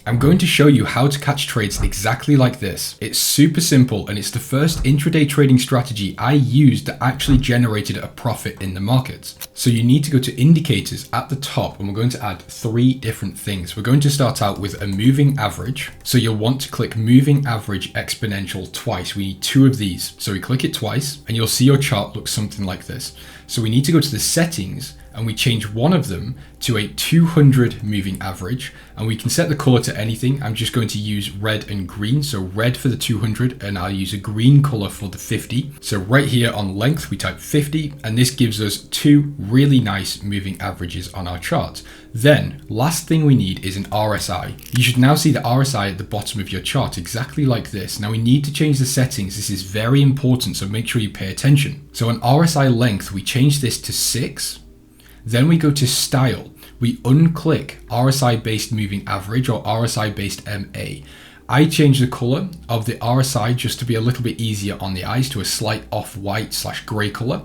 I'm going to show you how to catch trades exactly like this. It's super simple and it's the first intraday trading strategy I used that actually generated a profit in the markets. So you need to go to indicators at the top and we're going to add 3 different things. We're going to start out with a moving average. So you'll want to click moving average exponential twice. We need 2 of these. So we click it twice and you'll see your chart looks something like this. So we need to go to the settings and we change one of them to a 200 moving average, and we can set the color to anything. I'm just going to use red and green. So red for the 200 and I'll use a green color for the 50. So right here on length, we type 50 and this gives us 2 really nice moving averages on our chart. Then last thing we need is an RSI. You should now see the RSI at the bottom of your chart exactly like this. Now we need to change the settings. This is very important, so make sure you pay attention. So on RSI length, we change this to 6. Then we go to style. We unclick RSI based moving average or RSI based MA. I change the color of the RSI just to be a little bit easier on the eyes to a slight off-white / gray color.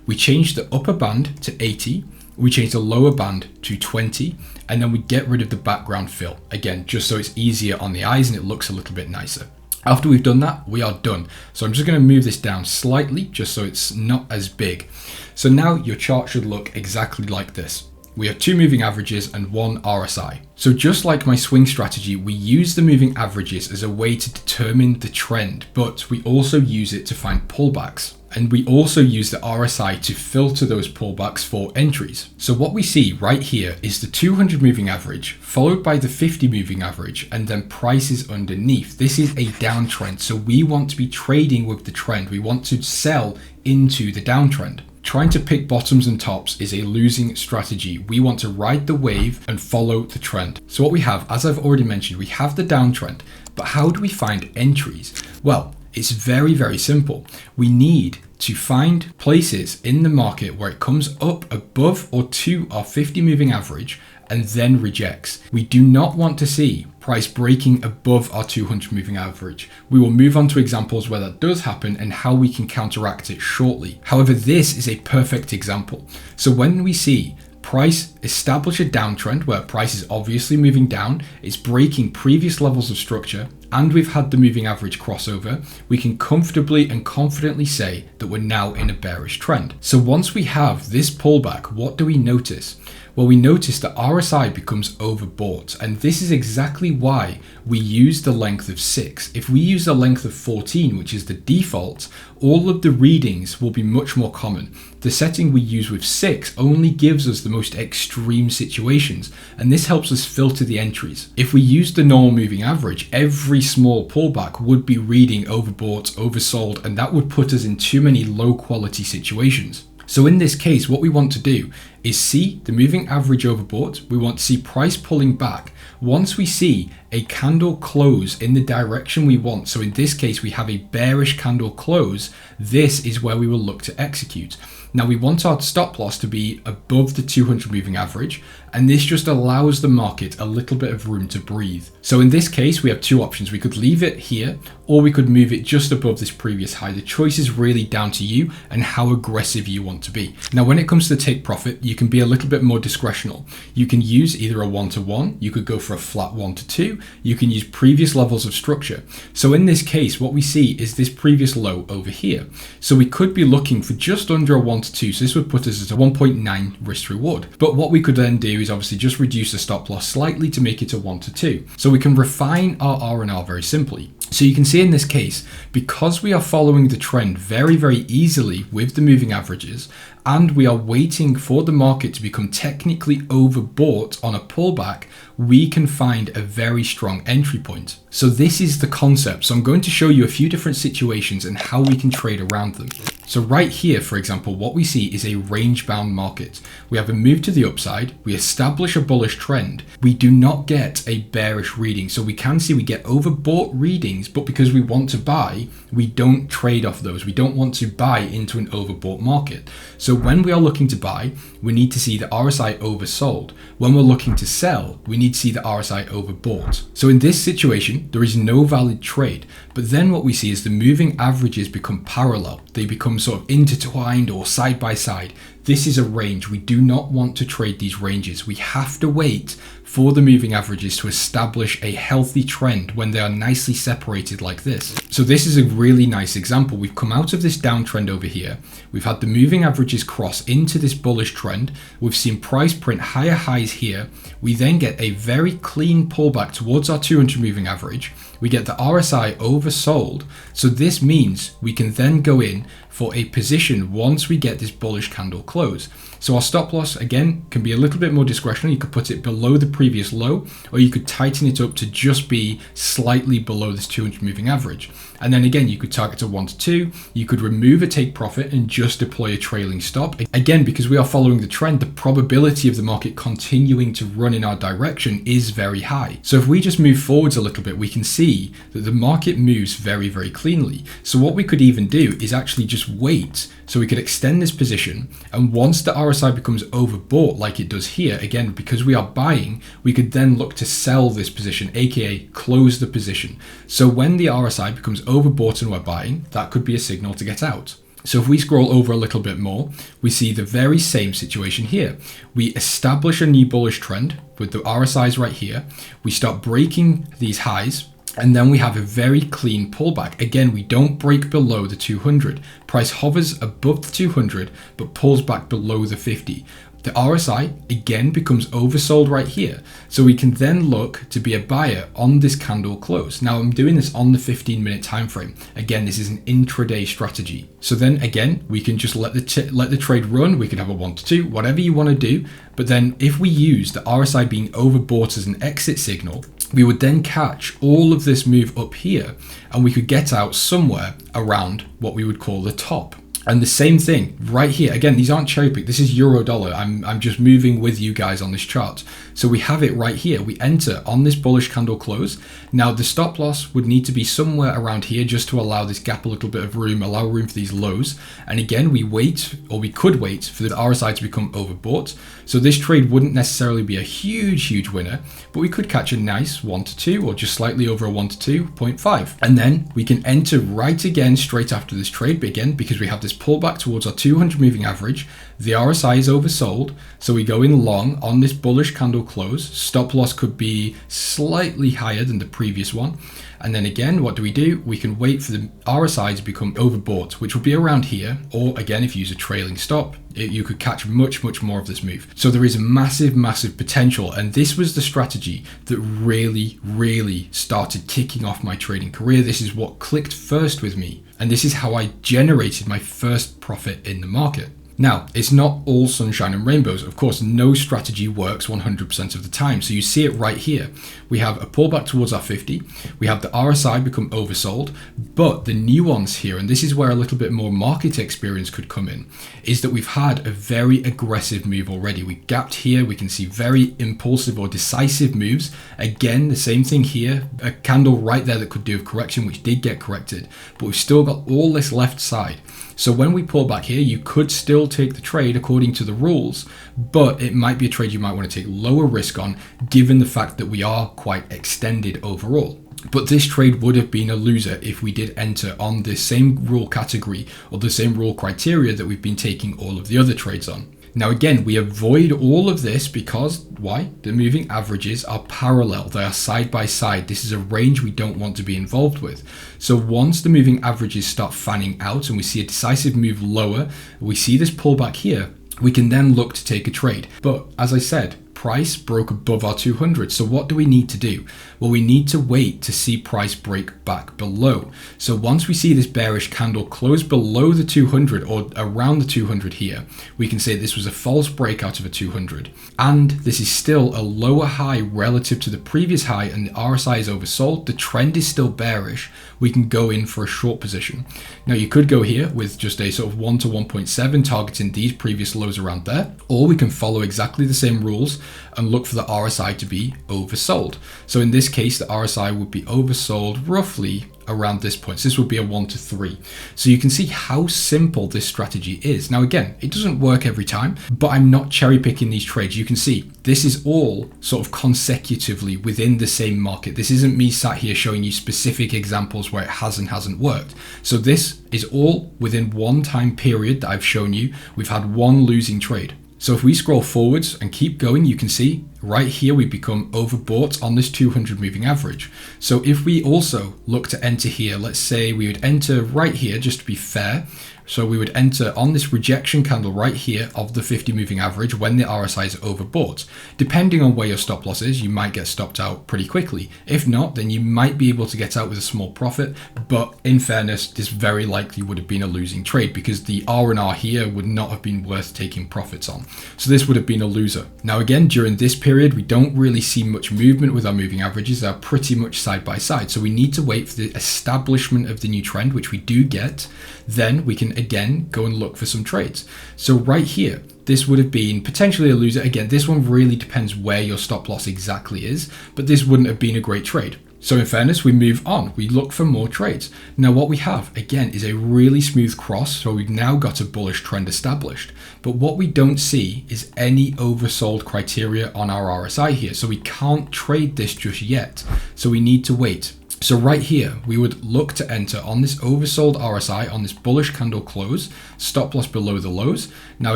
We change the upper band to 80. We change the lower band to 20. And then we get rid of the background fill. Again, just so it's easier on the eyes and it looks a little bit nicer. After we've done that, we are done. So I'm just going to move this down slightly just so it's not as big. So now your chart should look exactly like this. We have 2 moving averages and 1 RSI. So just like my swing strategy, we use the moving averages as a way to determine the trend, but we also use it to find pullbacks. And we also use the RSI to filter those pullbacks for entries. So what we see right here is the 200 moving average followed by the 50 moving average and then prices underneath. This is a downtrend. So we want to be trading with the trend. We want to sell into the downtrend. Trying to pick bottoms and tops is a losing strategy. We want to ride the wave and follow the trend. So what we have, as I've already mentioned, we have the downtrend, but how do we find entries? Well, it's very, very simple. We need to find places in the market where it comes up above or to our 50 moving average and then rejects. We do not want to see price breaking above our 200 moving average. We will move on to examples where that does happen and how we can counteract it shortly. However, this is a perfect example. So when we see price establish a downtrend where price is obviously moving down, it's breaking previous levels of structure, and we've had the moving average crossover, we can comfortably and confidently say that we're now in a bearish trend. So once we have this pullback, what do we notice? Well, we notice that RSI becomes overbought, and this is exactly why we use the length of 6. If we use the length of 14, which is the default, all of the readings will be much more common. The setting we use with 6 only gives us the most extreme situations, and this helps us filter the entries. If we use the normal moving average, every small pullback would be reading overbought, oversold, and that would put us in too many low quality situations. So in this case, what we want to do is see the moving average overbought. We want to see price pulling back. Once we see a candle close in the direction we want, so in this case, we have a bearish candle close, this is where we will look to execute. Now we want our stop loss to be above the 200 moving average, and this just allows the market a little bit of room to breathe. So in this case, we have 2 options. We could leave it here, or we could move it just above this previous high. The choice is really down to you and how aggressive you want to be. Now, when it comes to take profit, you can be a little bit more discretional. You can use either a 1-to-1, you could go for a flat 1-to-2, you can use previous levels of structure. So in this case, what we see is this previous low over here. So we could be looking for just under a 1-to-2. So this would put us at a 1.9 risk reward. But what we could then do is obviously just reduce the stop loss slightly to make it a 1-to-2. So we can refine our R&R very simply. So you can see in this case, because we are following the trend very, very easily with the moving averages, and we are waiting for the market to become technically overbought on a pullback, we can find a very strong entry point. So this is the concept. So I'm going to show you a few different situations and how we can trade around them. So right here, for example, what we see is a range-bound market. We have a move to the upside, we establish a bullish trend, we do not get a bearish reading. So we can see we get overbought readings, but because we want to buy, we don't trade off those. We don't want to buy into an overbought market. So when we are looking to buy, we need to see the RSI oversold. When we're looking to sell, we need to see the RSI overbought. So in this situation, there is no valid trade. But then what we see is the moving averages become parallel. They become sort of intertwined or side by side. This is a range. We do not want to trade these ranges. We have to wait for the moving averages to establish a healthy trend when they are nicely separated like this. So this is a really nice example. We've come out of this downtrend over here. We've had the moving averages cross into this bullish trend. We've seen price print higher highs here. We then get a very clean pullback towards our 200 moving average. We get the RSI oversold. So this means we can then go in for a position once we get this bullish candle close. So our stop loss, again, can be a little bit more discretionary. You could put it below the previous low, or you could tighten it up to just be slightly below this 200 moving average. And then again, you could target a 1 to 2. You could remove a take profit and just deploy a trailing stop. Again, because we are following the trend, the probability of the market continuing to run in our direction is very high. So if we just move forwards a little bit, we can see that the market moves very, very cleanly. So what we could even do is actually just wait. So we could extend this position, and once the RSI becomes overbought like it does here, again, because we are buying, we could then look to sell this position, aka close the position. So when the RSI becomes overbought and we're buying, that could be a signal to get out. So if we scroll over a little bit more, we see the very same situation here. We establish a new bullish trend with the RSIs right here. We start breaking these highs, and then we have a very clean pullback. Again, we don't break below the 200. Price hovers above the 200, but pulls back below the 50. The RSI again becomes oversold right here. So we can then look to be a buyer on this candle close. Now I'm doing this on the 15-minute time frame. Again, this is an intraday strategy. So then again, we can just let the trade run. We could have a 1 to 2, whatever you want to do. But then if we use the RSI being overbought as an exit signal, we would then catch all of this move up here, and we could get out somewhere around what we would call the top. And the same thing right here. Again, these aren't cherry picked. This is euro dollar. I'm just moving with you guys on this chart. So we have it right here. We enter on this bullish candle close. Now the stop loss would need to be somewhere around here just to allow this gap a little bit of room, allow room for these lows. And again, we wait, or we could wait for the RSI to become overbought. So this trade wouldn't necessarily be a huge winner, but we could catch a nice 1 to 2 or just slightly over a 1 to 2.5. And then we can enter right again straight after this trade. But again, because we have this pullback towards our 200 moving average, the RSI is oversold, so we go in long on this bullish candle close. Stop loss could be slightly higher than the previous one. And then again, what do? We can wait for the RSI to become overbought, which will be around here. Or again, if you use a trailing stop, you could catch much more of this move. So there is massive potential. And this was the strategy that really started kicking off my trading career. This is what clicked first with me. And this is how I generated my first profit in the market. Now, it's not all sunshine and rainbows. Of course, no strategy works 100% of the time. So you see it right here. We have a pullback towards our 50. We have the RSI become oversold. But the nuance here, and this is where a little bit more market experience could come in, is that we've had a very aggressive move already. We gapped here. We can see very impulsive or decisive moves. Again, the same thing here. A candle right there that could do a correction, which did get corrected. But we've still got all this left side. So when we pull back here, you could still take the trade according to the rules, but it might be a trade you might want to take lower risk on, given the fact that we are quite extended overall. But this trade would have been a loser if we did enter on the same rule category or the same rule criteria that we've been taking all of the other trades on. Now again, we avoid all of this because, why? The moving averages are parallel. They are side by side. This is a range we don't want to be involved with. So once the moving averages start fanning out and we see a decisive move lower, we see this pullback here, we can then look to take a trade. But as I said, price broke above our 200. So what do we need to do? Well, we need to wait to see price break back below. So once we see this bearish candle close below the 200 or around the 200 here, we can say this was a false breakout of a 200. And this is still a lower high relative to the previous high, and the RSI is oversold. The trend is still bearish. We can go in for a short position. Now you could go here with just a sort of 1 to 1.7 targeting these previous lows around there, or we can follow exactly the same rules and look for the RSI to be oversold. So in this case, the RSI would be oversold roughly around this point. So this would be a 1 to 3. So you can see how simple this strategy is. Now again, it doesn't work every time, but I'm not cherry picking these trades. You can see this is all sort of consecutively within the same market. This isn't me sat here showing you specific examples where it has and hasn't worked. So this is all within one time period that I've shown you. We've had one losing trade. So if we scroll forwards and keep going, you can see right here we become overbought on this 200 moving average. So if we also look to enter here, let's say we would enter right here just to be fair. So we would enter on this rejection candle right here of the 50 moving average when the RSI is overbought. Depending on where your stop loss is, you might get stopped out pretty quickly. If not, then you might be able to get out with a small profit. But in fairness, this very likely would have been a losing trade because the R&R here would not have been worth taking profits on. So this would have been a loser. Now again, during this period, we don't really see much movement with our moving averages. They're pretty much side by side. So we need to wait for the establishment of the new trend, which we do get. Then we can again go and look for some trades. So right here, this would have been potentially a loser. Again, this one really depends where your stop loss exactly is, but this wouldn't have been a great trade. So in fairness, we move on. We look for more trades. Now what we have, again, is a really smooth cross. So we've now got a bullish trend established. But what we don't see is any oversold criteria on our RSI here. So we can't trade this just yet. So we need to wait. So right here, we would look to enter on this oversold RSI on this bullish candle close, stop loss below the lows. Now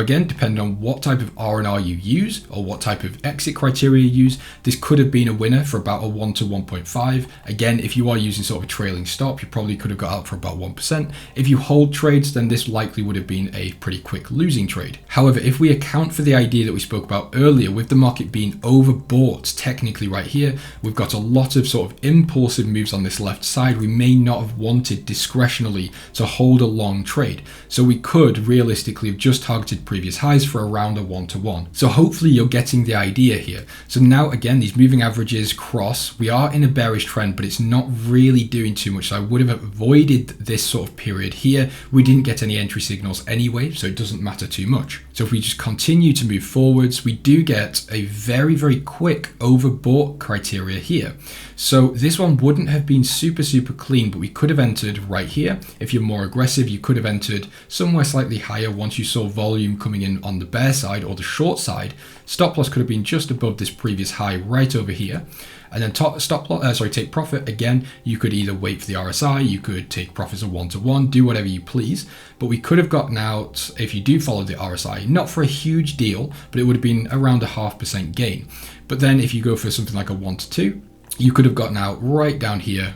again, depending on what type of R&R you use or what type of exit criteria you use, this could have been a winner for about a 1 to 1.5. Again, if you are using sort of a trailing stop, you probably could have got out for about 1%. If you hold trades, then this likely would have been a pretty quick losing trade. However, if we account for the idea that we spoke about earlier with the market being overbought, technically right here, we've got a lot of sort of impulsive moves on this left side. We may not have wanted discretionally to hold a long trade. So we could realistically have just targeted previous highs for around a 1 to 1. So hopefully you're getting the idea here. So now again, these moving averages cross. We are in a bearish trend, but it's not really doing too much. So I would have avoided this sort of period here. We didn't get any entry signals anyway, so it doesn't matter too much. So if we just continue to move forwards, we do get a very, very quick overbought criteria here. So this one wouldn't have been super clean, but we could have entered right here. If you're more aggressive, you could have entered somewhere slightly higher once you saw volume coming in on the bear side or the short side. Stop loss could have been just above this previous high right over here. And then take profit. Again, you could either wait for the RSI, you could take profits of 1 to 1, do whatever you please. But we could have gotten out, if you do follow the RSI, not for a huge deal, but it would have been around a 0.5% gain. But then if you go for something like a 1 to 2, you could have gotten out right down here,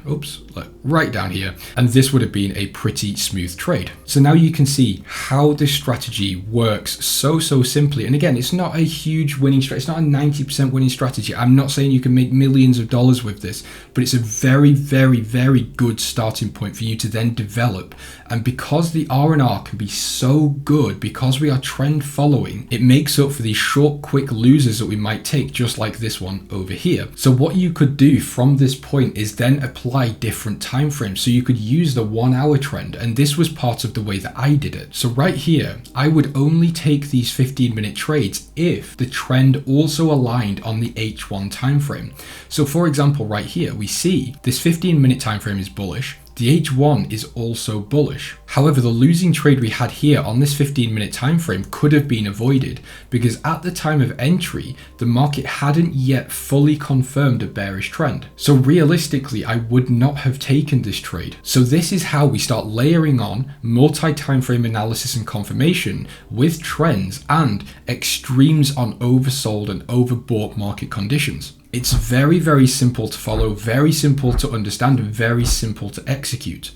right down here, and this would have been a pretty smooth trade. So now you can see how this strategy works so simply. And again, it's not a huge winning strategy. It's not a 90% winning strategy. I'm not saying you can make millions of dollars with this, but it's a very, very good starting point for you to then develop. And because the R&R can be so good, because we are trend following, it makes up for these short, quick losers that we might take, just like this one over here. So what you could do from this point is then apply different time frames. So you could use the 1 hour trend, and this was part of the way that I did it. So right here, I would only take these 15-minute trades if the trend also aligned on the H1 time frame. So for example, right here, we see this 15-minute time frame is bullish. The H1 is also bullish. However, the losing trade we had here on this 15-minute time frame could have been avoided because at the time of entry, the market hadn't yet fully confirmed a bearish trend. So realistically, I would not have taken this trade. So this is how we start layering on multi-time frame analysis and confirmation with trends and extremes on oversold and overbought market conditions. It's very simple to follow, very simple to understand, and very simple to execute.